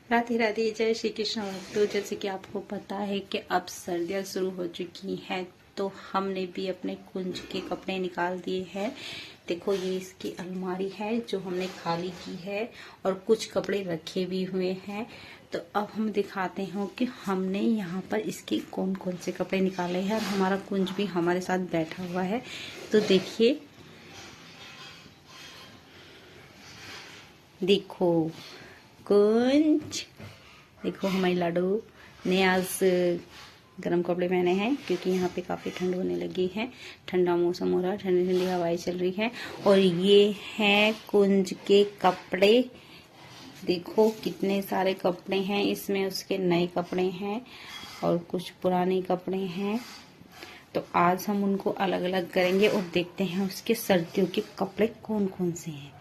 राधे राधे, जय श्री कृष्ण। तो जैसे कि आपको पता है कि अब सर्दियां शुरू हो चुकी हैं, तो हमने भी अपने कुंज के कपड़े निकाल दिए हैं। देखो, ये इसकी अलमारी है जो हमने खाली की है और कुछ कपड़े रखे भी हुए हैं। तो अब हम दिखाते हैं कि हमने यहाँ पर इसके कौन कौन से कपड़े निकाले हैं और हमारा कुंज भी हमारे साथ बैठा हुआ है। तो देखिए, देखो कुंज, देखो हमारी लाडू ने आज गर्म कपड़े पहने हैं क्योंकि यहाँ पे काफी ठंड होने लगी है। ठंडा मौसम हो रहा है, ठंडी ठंडी हवाएं चल रही है। और ये हैं कुंज के कपड़े। देखो कितने सारे कपड़े हैं इसमें, उसके नए कपड़े हैं और कुछ पुराने कपड़े हैं। तो आज हम उनको अलग अलग करेंगे और देखते हैं उसके सर्दियों के कपड़े कौन कौन से हैं।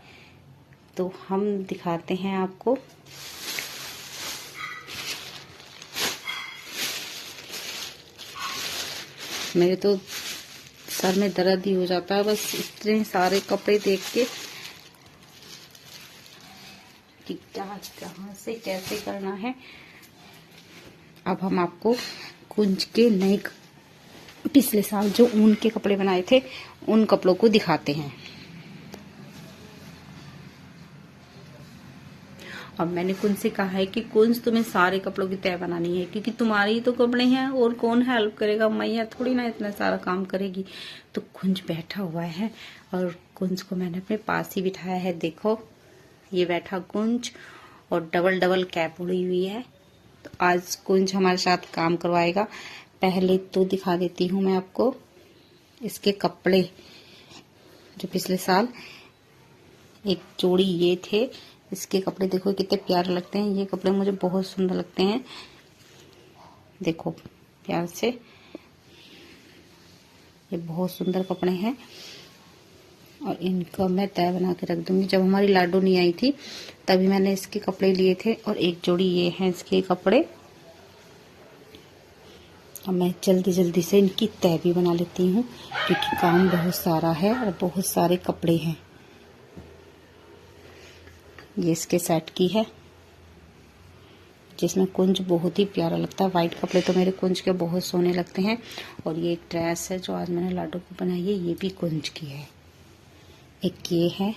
तो हम दिखाते हैं आपको। मेरे तो सर में दर्द ही हो जाता है बस इतने सारे कपड़े देख के कि क्या कहाँ से कैसे करना है। अब हम आपको कुंज के नए पिछले साल जो ऊन के कपड़े बनाए थे उन कपड़ों को दिखाते हैं। अब मैंने कुंज से कहा है कि कुंज तुम्हें सारे कपड़ों की तय बनानी है क्योंकि तुम्हारे ही तो कपड़े हैं और कौन हेल्प करेगा, मैया थोड़ी ना इतना सारा काम करेगी। तो कुंज बैठा हुआ है और कुंज को मैंने अपने पास ही बिठाया है। देखो ये बैठा कुंज और डबल डबल कैप उड़ी हुई है। तो आज कुंज हमारे साथ काम करवाएगा। पहले तो दिखा देती हूँ मैं आपको इसके कपड़े जो पिछले साल एक जोड़ी ये थे। इसके कपड़े देखो कितने प्यारे लगते हैं। ये कपड़े मुझे बहुत सुंदर लगते हैं। देखो प्यार से, ये बहुत सुंदर कपड़े हैं और इनका मैं तय बना के रख दूंगी। जब हमारी लाडू नहीं आई थी तभी मैंने इसके कपड़े लिए थे और एक जोड़ी ये हैं इसके कपड़े। अब मैं जल्दी जल्दी से इनकी तय भी बना लेती हूँ क्योंकि काम बहुत सारा है और बहुत सारे कपड़े हैं। ये इसके सेट की है जिसमें कुंज बहुत ही प्यारा लगता है। वाइट कपड़े तो मेरे कुंज के बहुत सोने लगते हैं। और ये एक ड्रेस है जो आज मैंने लाडू को बनाई है, ये भी कुंज की है। एक ये है,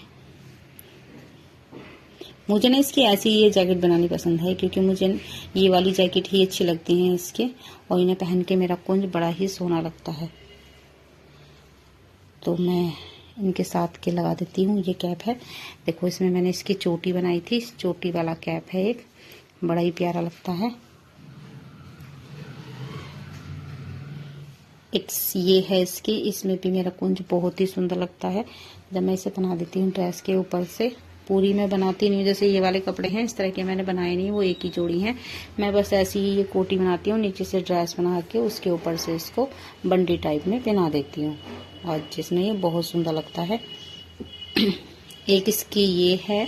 मुझे ना इसकी ऐसी ये जैकेट बनानी पसंद है क्योंकि मुझे ये वाली जैकेट ही अच्छी लगती है इसके, और इन्हें पहन के मेरा कुंज बड़ा ही सोना लगता है। तो मैं इनके साथ के लगा देती हूँ। ये कैप है, देखो इसमें मैंने इसकी चोटी बनाई थी, चोटी वाला कैप है एक, बड़ा ही प्यारा लगता है। ये है इसकी, इसमें भी मेरा कुंज बहुत ही सुंदर लगता है। जब मैं इसे बना देती हूँ ड्रेस के ऊपर से, पूरी मैं बनाती नहीं हूँ जैसे ये वाले कपड़े हैं इस तरह के मैंने बनाए नहीं, वो एक ही जोड़ी है। मैं बस ऐसी ही ये कोटी बनाती हूँ, नीचे से ड्रेस बना के उसके ऊपर से इसको बंडी टाइप में पहना देती हूँ और जिसमें ये बहुत सुंदर लगता है। एक इसकी ये है,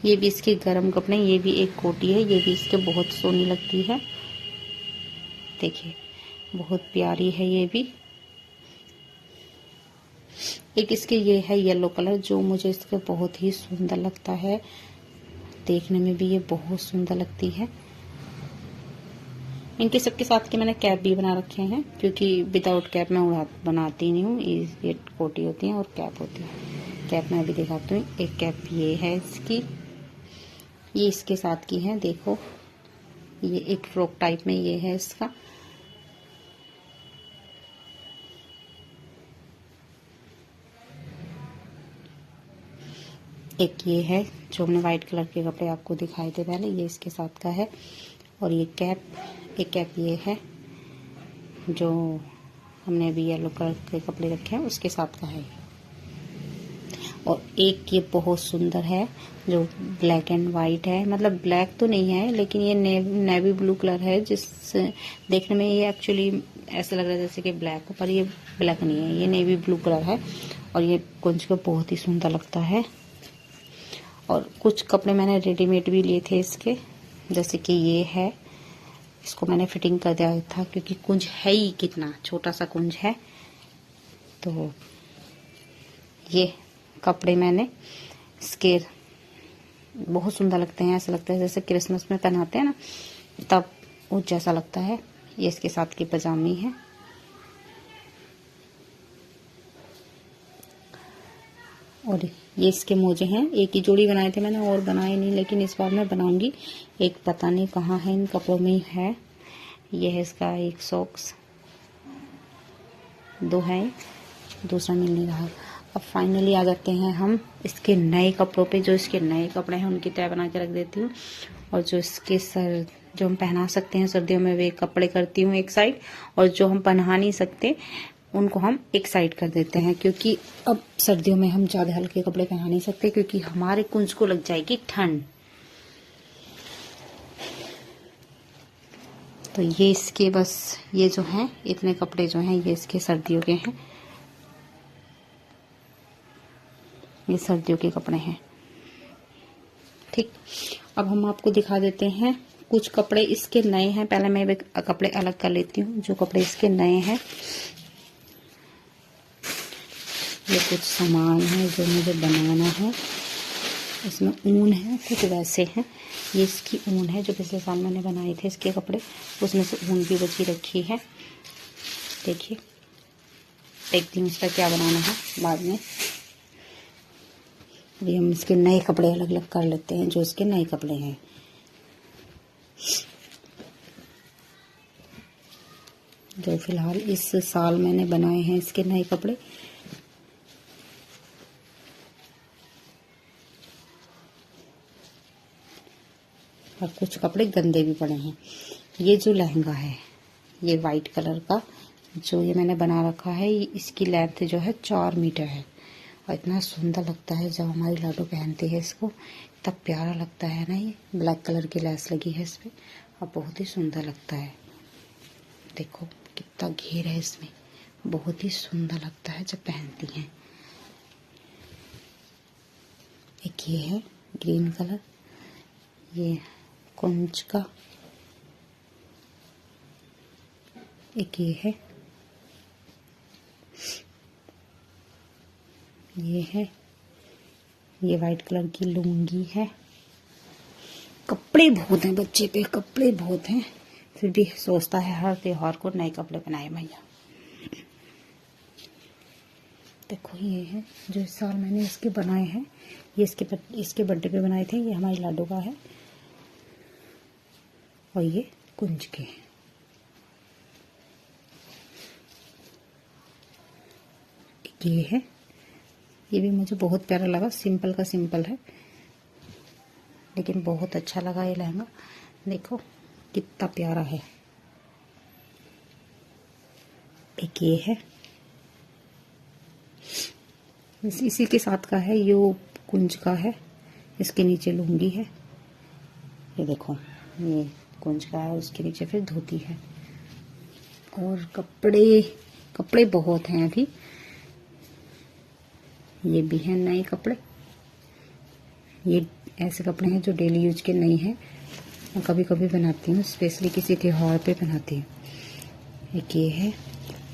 ये भी इसके गर्म कपड़े, ये भी एक कोटी है, ये भी इसके बहुत सोनी लगती है। देखिए बहुत प्यारी है ये भी। एक इसके ये है येलो कलर जो मुझे इसके बहुत ही सुंदर लगता है, देखने में भी ये बहुत सुंदर लगती है। इनके सबके साथ के मैंने कैप भी बना रखे हैं क्योंकि विदाउट कैप मैं बनाती नहीं हूँ। ये कोटी होती है और कैप होती है। कैप मैं भी दिखाती हूँ। एक कैप ये है इसकी, ये इसके साथ की है। देखो ये एक फ्रॉक टाइप में ये है इसका। एक ये है जो हमने व्हाइट कलर के कपड़े आपको दिखाए थे पहले, ये इसके साथ का है। और ये कैप, एक कैप ये है जो हमने अभी येलो कलर के कपड़े रखे हैं उसके साथ का है। और एक ये बहुत सुंदर है जो ब्लैक एंड वाइट है, मतलब ब्लैक तो नहीं है लेकिन ये नेवी ब्लू कलर है, जिस देखने में ये एक्चुअली ऐसा लग रहा है जैसे कि ब्लैक हो, पर ये ब्लैक नहीं है, ये नेवी ब्लू कलर है। और ये कुंज को बहुत ही सुंदर लगता है। और कुछ कपड़े मैंने रेडीमेड भी लिए थे इसके, जैसे कि ये है, इसको मैंने फिटिंग कर दिया था क्योंकि कुंज है ही कितना छोटा सा कुंज है। तो ये कपड़े मैंने इसके बहुत सुंदर लगते हैं। ऐसा लगता है जैसे क्रिसमस में पहनाते हैं ना, तब उस जैसा लगता है। ये इसके साथ की पजामी है। और ये इसके मोजे हैं। एक ही जोड़ी बनाए थे मैंने, और बनाए नहीं, लेकिन इस बार मैं बनाऊंगी। एक पता नहीं कहाँ है, इन कपड़ों में ही है। ये है इसका एक सॉक्स, 2 है, दूसरा मिल नहीं रहा। अब फाइनली आ जाते हैं हम इसके नए कपड़ों पे। जो इसके नए कपड़े हैं उनकी तय बना के रख देती हूँ, और जो इसके जो हम पहना सकते हैं सर्दियों में, वे कपड़े करती हूँ एक साइड, और जो हम पहना नहीं सकते उनको हम एक साइड कर देते हैं। क्योंकि अब सर्दियों में हम ज्यादा हल्के कपड़े पहना नहीं सकते, क्योंकि हमारे कुंज को लग जाएगी ठंड। तो ये इसके बस ये जो हैं इतने कपड़े जो हैं ये इसके सर्दियों के हैं। ये सर्दियों के कपड़े हैं। ठीक, अब हम आपको दिखा देते हैं कुछ कपड़े इसके नए हैं। पहले मैं वे कपड़े अलग कर लेती हूँ जो कपड़े इसके नए हैं। ये कुछ सामान है जो मुझे बनाना है। इसमें ऊन है, कुछ वैसे हैं। ये इसकी ऊन है जो पिछले साल मैंने बनाए थे इसके कपड़े, उसमें से ऊन भी बची रखी है। देखिए, देखती हूँ इसका क्या बनाना है बाद में। अभी हम इसके नए कपड़े अलग अलग कर लेते हैं जो इसके नए कपड़े हैं। जो फिलहाल इस साल मैंने बनाए हैं इसके नए कपड़े। और कुछ कपड़े गंदे भी पड़े हैं। ये जो लहंगा है, ये वाइट कलर का जो ये मैंने बना रखा है, इसकी लेंथ जो है 4 मीटर है। और इतना सुंदर लगता है जब हमारी लाडो पहनती है इसको, इतना प्यारा लगता है ना। ये ब्लैक कलर की लेस लगी है इस पे, और बहुत ही सुंदर लगता है। देखो कितना घेर है इसमें, बहुत ही सुंदर लगता है जब पहनती हैं। एक ये है ग्रीन कलर, ये कुंच का। एक ये है, ये है, ये वाइट कलर की लुंगी है। कपड़े बहुत हैं बच्चे पे, कपड़े बहुत हैं, फिर भी सोचता है हर त्योहार को नए कपड़े पहनाए भैया। देखो ये है जो इस साल मैंने इसके बनाए हैं। ये इसके बर्थडे पे बनाए थे। ये हमारी लाडो का है, और ये कुंज के हैं। ये है, ये भी मुझे बहुत प्यारा लगा। सिंपल का सिंपल है, लेकिन बहुत अच्छा लगा ये लहंगा। देखो कितना प्यारा है। एक ये है, इसी के साथ का है, ये कुंज का है। इसके नीचे लुंगी है। ये देखो, ये कुंज का है, उसके नीचे फिर धोती है। और कपड़े बहुत हैं अभी। ये भी हैं नए कपड़े। ये ऐसे कपड़े हैं जो डेली यूज के नहीं हैं, और कभी कभी बनाती हूँ, स्पेशली किसी त्योहार पे बनाती हूँ। एक ये है,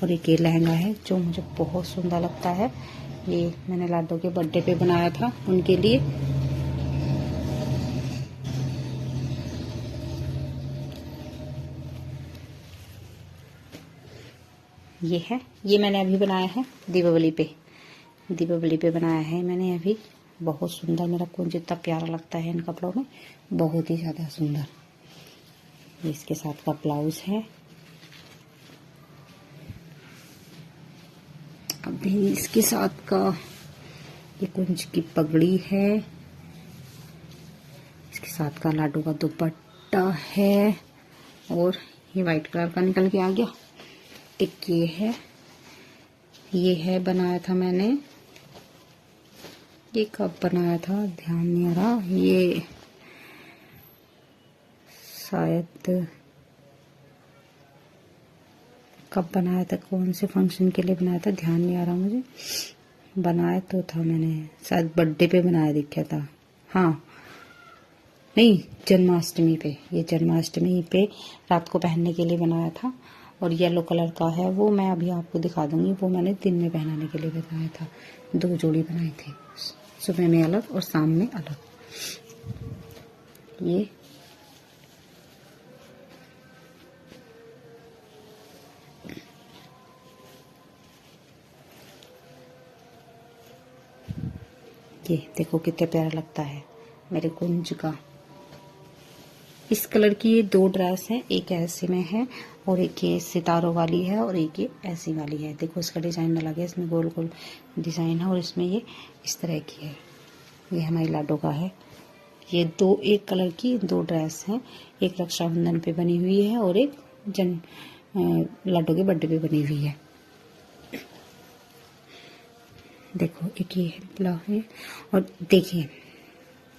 और एक ये लहंगा है जो मुझे बहुत सुंदर लगता है। ये मैंने लाडो के बर्थडे पे बनाया था उनके लिए। ये है, ये मैंने अभी बनाया है दीपावली पे बनाया है मैंने अभी। बहुत सुंदर, मेरा कुंज इतना प्यारा लगता है इन कपड़ों में, बहुत ही ज़्यादा सुंदर। ये इसके साथ का ब्लाउज है। अभी इसके साथ का ये कुंज की पगड़ी है। इसके साथ का लाडो का दुपट्टा है, और ये वाइट कलर का निकल के आ गया। एक ये है बनाया था मैंने। ये कब बनाया था ध्यान नहीं आ रहा। ये शायद कब बनाया था, कौन से फंक्शन के लिए बनाया था, ध्यान नहीं आ रहा मुझे। बनाया तो था मैंने, शायद बर्थडे पे बनाया दिखा था। हाँ नहीं, जन्माष्टमी पे। ये जन्माष्टमी पे रात को पहनने के लिए बनाया था। और येलो कलर का है, वो मैं अभी आपको दिखा दूंगी। वो मैंने दिन में पहनाने के लिए बनाया था। 2 जोड़ी बनाए थे, सुबह में अलग और शाम में अलग। ये देखो कितना प्यारा लगता है मेरे कुंज का। इस कलर की ये 2 ड्रेस है, एक ऐसे में है और एक ये सितारों वाली है और एक ये ऐसी वाली है। देखो इसका डिजाइन अलग है, इसमें गोल गोल डिजाइन है और इसमें ये इस तरह की है। ये हमारी लाडो का है। ये एक कलर की 2 ड्रेस हैं, एक रक्षाबंधन पे बनी हुई है और एक लाडो के बर्थडे पे बनी हुई है। देखो एक ये ब्लाउज है और देखिए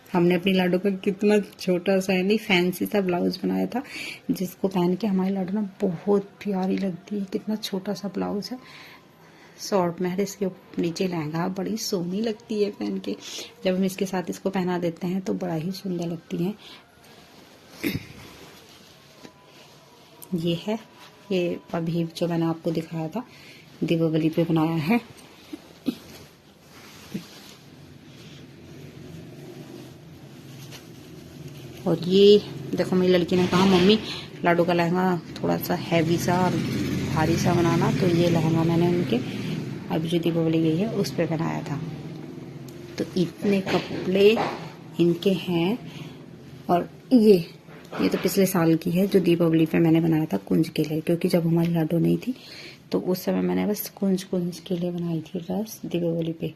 हमने अपनी लाडो का कितना छोटा सा है नहीं फैंसी सा ब्लाउज बनाया था, जिसको पहन के हमारी लाडो ना बहुत प्यारी लगती है। कितना छोटा सा ब्लाउज है, शॉर्ट में है, इसके नीचे लहंगा, बड़ी सोहनी लगती है पहन के। जब हम इसके साथ इसको पहना देते हैं तो बड़ा ही सुंदर लगती है। ये है, ये अभी जो मैंने आपको दिखाया था दीपावली पे बनाया है। और ये देखो मेरी लड़की ने कहा मम्मी लाडो का लहंगा थोड़ा सा हैवी सा और भारी सा बनाना, तो ये लहंगा मैंने उनके अभी जो दीपावली गई है उस पे बनाया था। तो इतने कपड़े इनके हैं। और ये तो पिछले साल की है जो दीपावली पे मैंने बनाया था कुंज के लिए, क्योंकि जब हमारी लाडो नहीं थी तो उस समय मैंने बस कुंज के लिए बनाई थी ड्रेस दीपावली पे।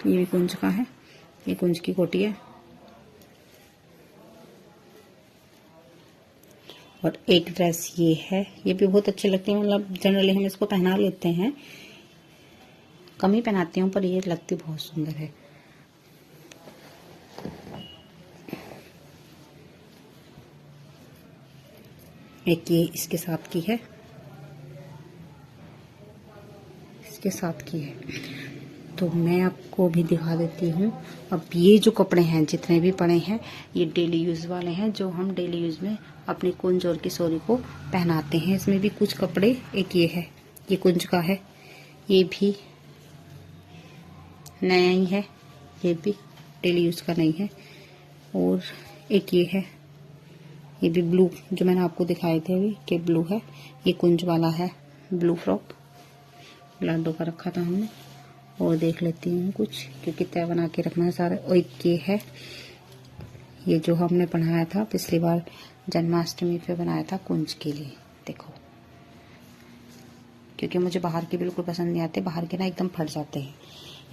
ये भी कुंज का है, ये कुंज की कोटी है। और एक ड्रेस ये है, ये भी बहुत अच्छे लगते हैं, मतलब जनरली हम इसको पहना लेते हैं, कम ही पहनाती हूँ पर ये लगती बहुत सुंदर है। एक ये इसके साथ की है, इसके साथ की है। तो मैं आपको भी दिखा देती हूँ। अब ये जो कपड़े हैं जितने भी पड़े हैं ये डेली यूज वाले हैं, जो हम डेली यूज में अपनी कुंज और किशोरी को पहनाते हैं। इसमें भी कुछ कपड़े, एक ये है, ये कुंज का है, ये भी नया ही है, ये भी डेली यूज का नहीं है। और एक ये है, ये भी ब्लू, जो मैंने आपको दिखाए थे अभी कि ब्लू है, ये कुंज वाला है, ब्लू फ्रॉक लाडो का रखा था हमने। और देख लेती हूँ कुछ, क्योंकि तय बना के रखना है सारा। और एक ये है, ये जो हमने बनाया था पिछली बार जन्माष्टमी पे बनाया था कुंज के लिए। देखो क्योंकि मुझे बाहर के बिल्कुल पसंद नहीं आते, बाहर के ना एकदम फट जाते हैं,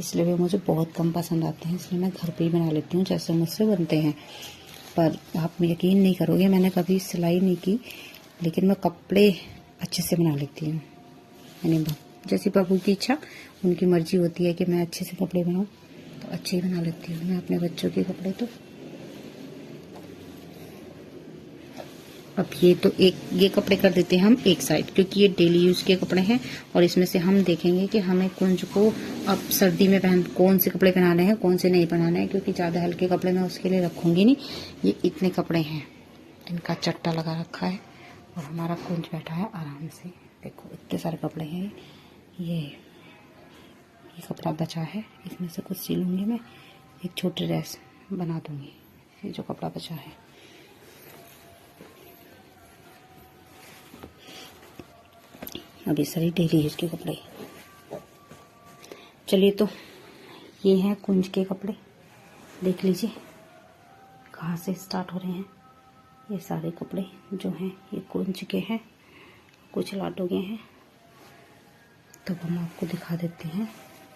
इसलिए वे मुझे बहुत कम पसंद आते हैं, इसलिए मैं घर पे ही बना लेती हूँ जैसे मुझसे बनते हैं। पर आप यकीन नहीं करोगे, मैंने कभी सिलाई नहीं की, लेकिन मैं कपड़े अच्छे से बना लेती हूँ। मैंने जैसी प्रभु की इच्छा, उनकी मर्जी होती है कि मैं अच्छे से कपड़े बनाऊं, तो अच्छे ही बना लेती हूँ मैं अपने बच्चों के कपड़े। तो अब ये कपड़े कर देते हैं हम एक साइड, क्योंकि ये डेली यूज के कपड़े हैं और इसमें से हम देखेंगे कि हमें कुंज को अब सर्दी में कौन से कपड़े पहनाने हैं, कौन से नहीं पहनाने हैं, क्योंकि ज़्यादा हल्के कपड़े मैं उसके लिए रखूंगी नहीं। ये इतने कपड़े हैं, इनका चट्टा लगा रखा है और हमारा कुंज बैठा है आराम से। देखो इतने सारे कपड़े हैं। ये कपड़ा बचा है, इसमें से कुछ सिलूंगी मैं, एक छोटी ड्रेस बना दूंगी। ये जो कपड़ा बचा है, अभी सारी डेली यूज के कपड़े। चलिए तो ये हैं कुंज के कपड़े, देख लीजिए कहाँ से स्टार्ट हो रहे हैं। ये सारे कपड़े जो हैं ये कुंज के हैं, कुछ लाडो के हैं। तो हम आपको दिखा देते हैं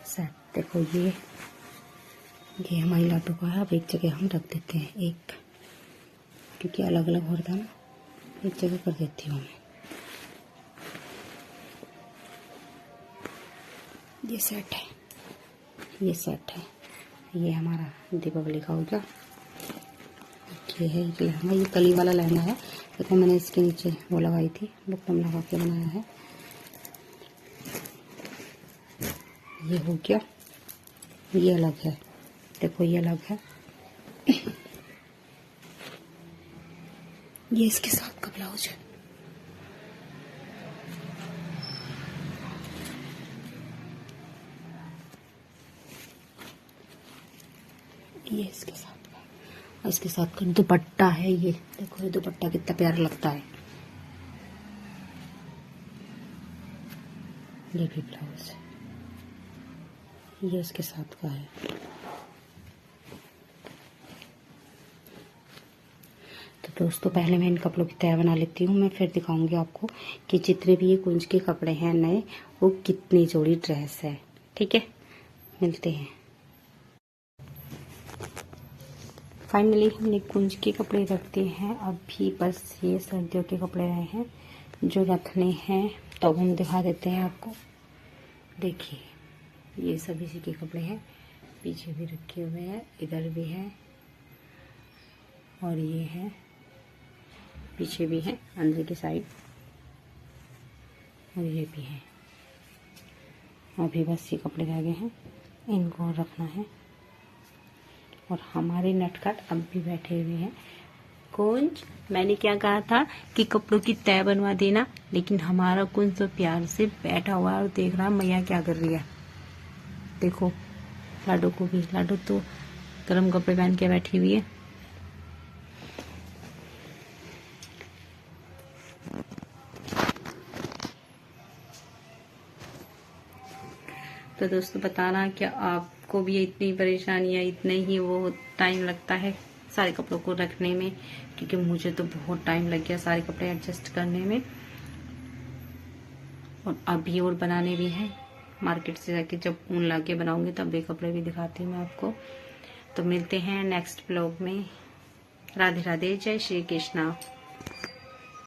सेट। देखो ये हमारी लाडो का है। अब एक जगह हम रख देते हैं, एक, क्योंकि अलग अलग हो रहा है ना, एक जगह कर देती हूँ मैं। ये सेट है, ये सेट है, ये हमारा दीपावली का हो गया। ये है एक लहंगा, ये कली वाला लहंगा है। देखो मैंने इसके नीचे वो लगाई थी, बटन लगा के बनाया है। ये हो गया, ये अलग है, देखो ये अलग है। ये इसके साथ का ब्लाउज है। ये इसके साथ का, और इसके साथ का दुपट्टा है। ये देखो, ये दुपट्टा कितना प्यारा लगता है। ये भी ब्लाउज है, ये इसके साथ का है। तो दोस्तों पहले मैं इन कपड़ों की तय बना लेती हूँ, मैं फिर दिखाऊंगी आपको कि जितने भी ये कुंज के कपड़े हैं नए, वो कितनी जोड़ी ड्रेस है। ठीक है, मिलते हैं। फाइनली हमने कुंज के कपड़े रख दिए हैं। अभी बस ये सर्दियों के कपड़े रहे हैं जो रखने हैं, तो अब हम दिखा देते हैं आपको। देखिए, ये सभी इसी के कपड़े हैं। पीछे भी रखे हुए हैं, इधर भी है, और ये है पीछे भी है, अंदर की साइड, और ये भी है। अभी बस ये कपड़े रह गए हैं, इनको रखना है। और हमारे नटखट अब भी बैठे हुए हैं। कुंज, मैंने क्या कहा था कि कपड़ों की तय बनवा देना, लेकिन हमारा कुंज तो प्यार से बैठा हुआ है और देख रहा है मैया क्या कर रही है। देखो लाडो को भी, लाडो तो गर्म कपड़े पहन के बैठी हुई है। तो दोस्तों बताना क्या आपको भी इतनी परेशानी है, इतने ही वो टाइम लगता है सारे कपड़ों को रखने में, क्योंकि मुझे तो बहुत टाइम लग गया सारे कपड़े एडजस्ट करने में। और अभी और बनाने भी हैं, मार्केट से जाके जब ऊन ला के बनाऊंगी तब ये कपड़े भी दिखाती हूँ मैं आपको। तो मिलते हैं नेक्स्ट ब्लॉग में। राधे राधे, जय श्री कृष्णा।